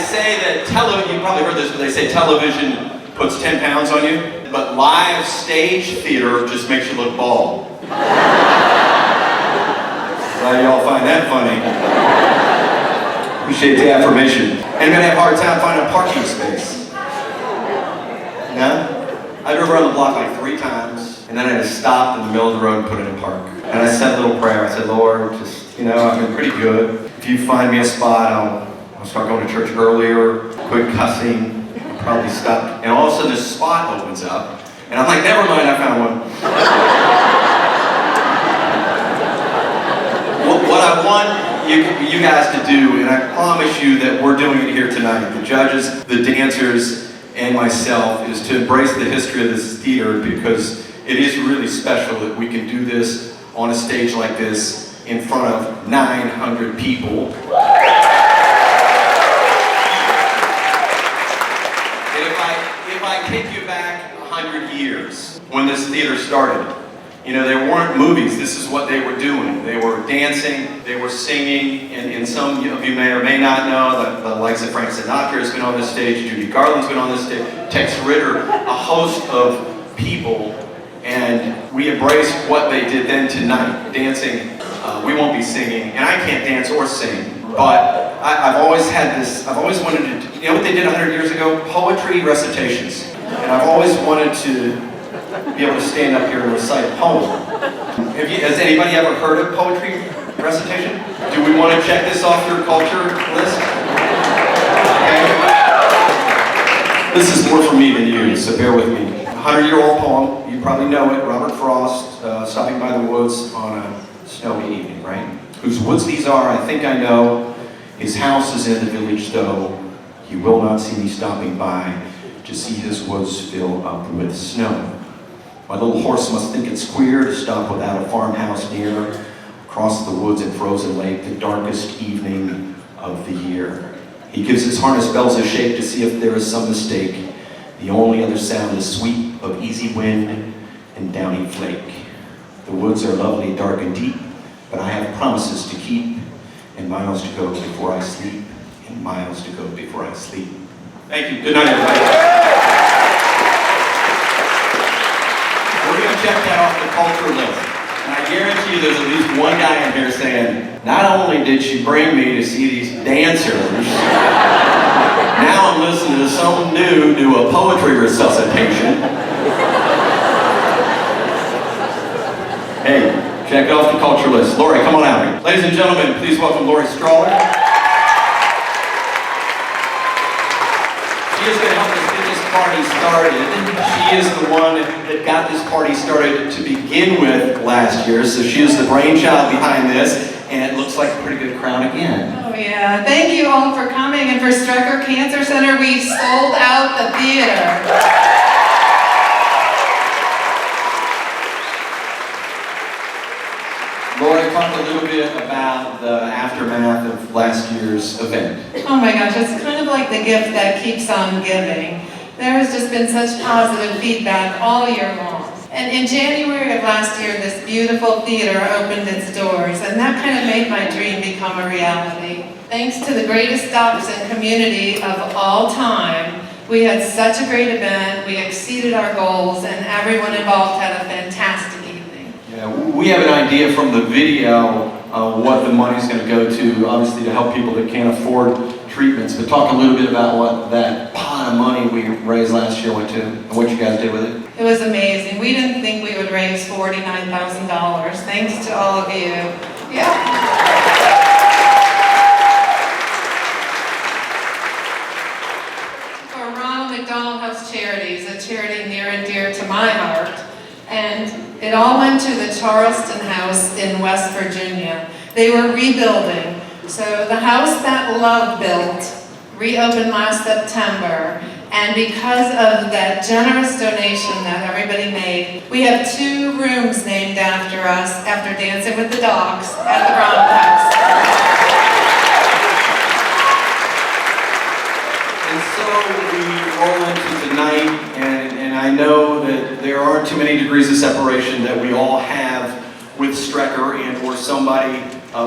say that television, you probably heard this, but they say television puts 10 pounds on you, but live stage theater just makes you look bald. Glad y'all find that funny. Appreciate the affirmation. Anybody have a hard time finding a parking space? No? I drove around the block like 3 times, and then I just stopped in the middle of the road and put it in park. And I said a little prayer. I said, Lord, just, I've been pretty good. If you find me a spot, I'll start going to church earlier, quit cussing, I'll probably stop. And all of a sudden this spot opens up, and I'm like, never mind, I found one. What I want you guys to do, and I promise you that we're doing it here tonight, the judges, the dancers, and myself, is to embrace the history of this theater, because it is really special that we can do this on a stage like this in front of 900 people. And if I take you back 100 years, when this theater started, there weren't movies. This is what they were doing. They were dancing, they were singing, and some of you may or may not know that the likes of Frank Sinatra has been on this stage, Judy Garland's been on this stage, Tex Ritter, a host of people, and we embrace what they did then tonight, dancing. We won't be singing, and I can't dance or sing, but I've always wanted to, what they did 100 years ago? Poetry recitations. And I've always wanted to be able to stand up here and recite a poem. Has anybody ever heard of poetry recitation? Do we want to check this off your culture list? Okay. This is more for me than you, so bear with me. 100-year-old poem, you probably know it, Robert Frost, stopping by the woods on a snowy evening, right? Whose woods these are, I think I know. His house is in the village though. He will not see me stopping by to see his woods fill up with snow. My little horse must think it's queer to stop without a farmhouse near, across the woods and frozen lake, the darkest evening of the year. He gives his harness bells a shake to see if there is some mistake. The only other sound is sweep of easy wind and downy flake. The woods are lovely, dark and deep, but I have promises to keep, and miles to go before I sleep, and miles to go before I sleep. Thank you. Good night, everybody. We're going to check that off the culture list. And I guarantee you there's at least one guy in here saying, not only did she bring me to see these dancers, now I'm listening to someone new do a poetry resuscitation. Hey, check it off the culture list. Laurie, come on out here. Ladies and gentlemen, please welcome Laurie Strahler. She is going to help us get this party started. She is the one that got this party started to begin with last year, so she is the brainchild behind this, and it looks like a pretty good crowd again. Oh yeah, thank you all for coming, and for Strecker Cancer Center, we sold out the theater. Laurie, talk a little bit about the aftermath of last year's event. Oh my gosh, it's kind of like the gift that keeps on giving. There has just been such positive feedback all year long. And in January of last year, this beautiful theater opened its doors, and that kind of made my dream become a reality. Thanks to the greatest Dachshund community of all time, we had such a great event, we exceeded our goals, and everyone involved had a fantastic evening. Yeah, we have an idea from the video what the money's going to go to, obviously to help people that can't afford treatments, but talk a little bit about what that pot of money we raised last year went to, and what you guys did with it. It was amazing. We didn't think we would raise $49,000. Thanks to all of you. Yeah. For McDonald House Charities, a charity near and dear to my heart, and it all went to the Charleston House in West Virginia. They were rebuilding. So the house that Love built reopened last September, and because of that generous donation that everybody made, we have 2 rooms named after us after Dancing with the Dogs at the Brown House. And so we roll into tonight, and I know that there aren't too many degrees of separation that we all have with Strecker and or somebody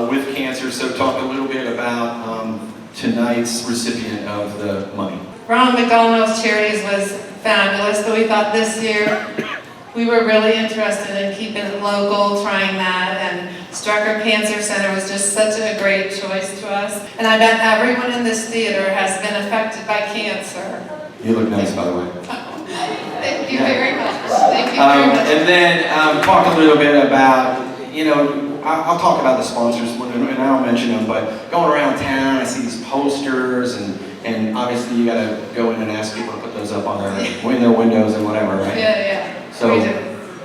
with cancer. So talk a little bit about tonight's recipient of the money? Ronald McDonald's Charities was fabulous, but we thought this year we were really interested in keeping it local, trying that, and Strecker Cancer Center was just such a great choice to us. And I bet everyone in this theater has been affected by cancer. You look nice, by the way. Thank you very much. Thank you very much. And then talk a little bit about, I'll talk about the sponsors, and I don't mention them, but going around town, I see these posters, and obviously you got to go in and ask people to put those up on their windows and whatever, right? Yeah. So,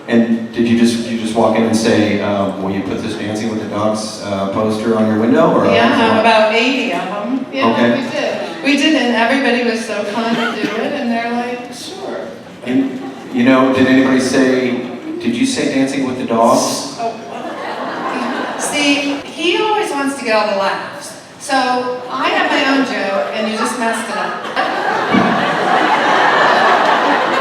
and did you just walk in and say, will you put this Dancing with the Dogs poster on your window? Or yeah, about 80 of them. Yeah, okay. we did. We did, and everybody was so kind to do it, and they're like, sure. And, did anybody say, did you say Dancing with the Dogs? Oh, see, he always wants to get all the laughs. So I have my own joke, and you just messed it up.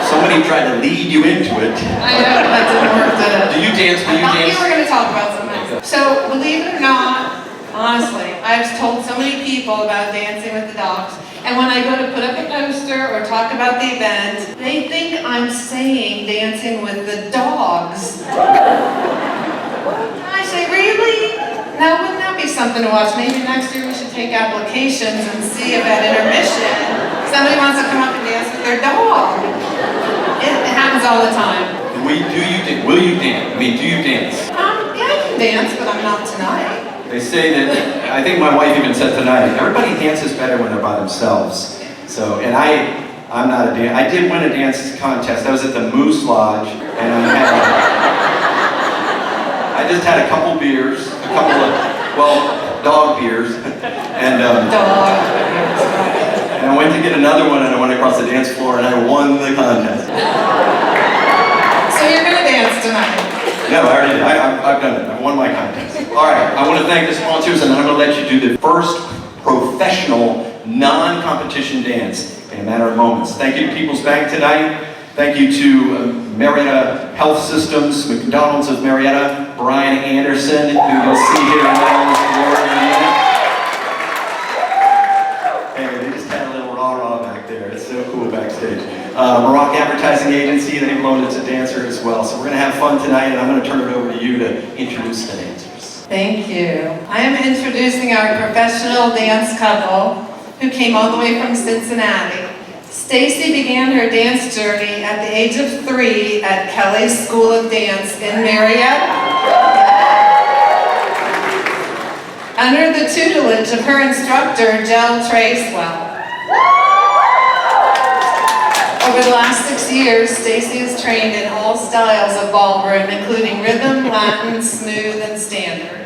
Somebody tried to lead you into it. I know, that didn't work, did it? Do you dance? I thought you were going to talk about something else. So, believe it or not, honestly, I've told so many people about Dancing with the Dogs, and when I go to put up a poster or talk about the event, they think I'm saying Dancing with the Dogs. I say, really? Now, wouldn't that be something to watch? Maybe next year we should take applications and see if at intermission somebody wants to come up and dance with their dog. It happens all the time. Will you dance? I mean, do you dance? Yeah, I can dance, but I'm not tonight. They say that, I think my wife even said tonight, everybody dances better when they're by themselves. So, and I'm not a dancer. I did win a dance contest. I was at the Moose Lodge, and I just had a couple beers, dog beers, and and I went to get another one, and I went across the dance floor, and I won the contest. So you're gonna dance tonight? No, I already did. I've done it. I won my contest. All right, I want to thank the sponsors, and then I'm going to let you do the first professional non-competition dance in a matter of moments. Thank you to People's Bank tonight. Thank you to Marietta Health Systems, McDonald's of Marietta, Brian Anderson, who you'll see here in the floor in a minute. Hey, they just had a little rah-rah back there. It's so cool backstage. Maroc Advertising Agency, they've loaned us a dancer as well. So we're going to have fun tonight, and I'm going to turn it over to you to introduce the dancers. Thank you. I am introducing our professional dance couple who came all the way from Cincinnati. Stacy began her dance journey at the age of 3 at Kelly's School of Dance in Marietta. Under the tutelage of her instructor, Jel Tracewell. Over the last 6 years, Stacy has trained in all styles of ballroom, including rhythm, Latin, smooth, and standard.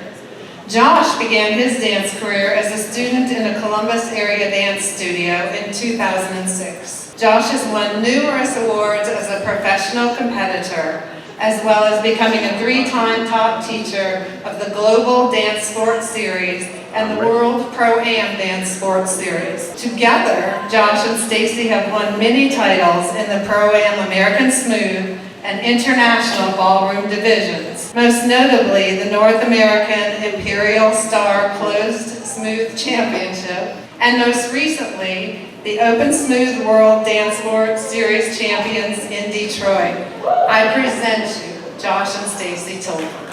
Josh began his dance career as a student in a Columbus area dance studio in 2006. Josh has won numerous awards as a professional competitor, as well as becoming a 3-time top teacher of the Global Dance Sports Series and the World Pro-Am Dance Sports Series. Together, Josh and Stacy have won many titles in the Pro-Am American Smooth and International Ballroom divisions, most notably the North American Imperial Star Closed Smooth Championship, and most recently, the Open Smooth World Dance Sports Series champions in Detroit. I present you, Josh and Stacy Tilford.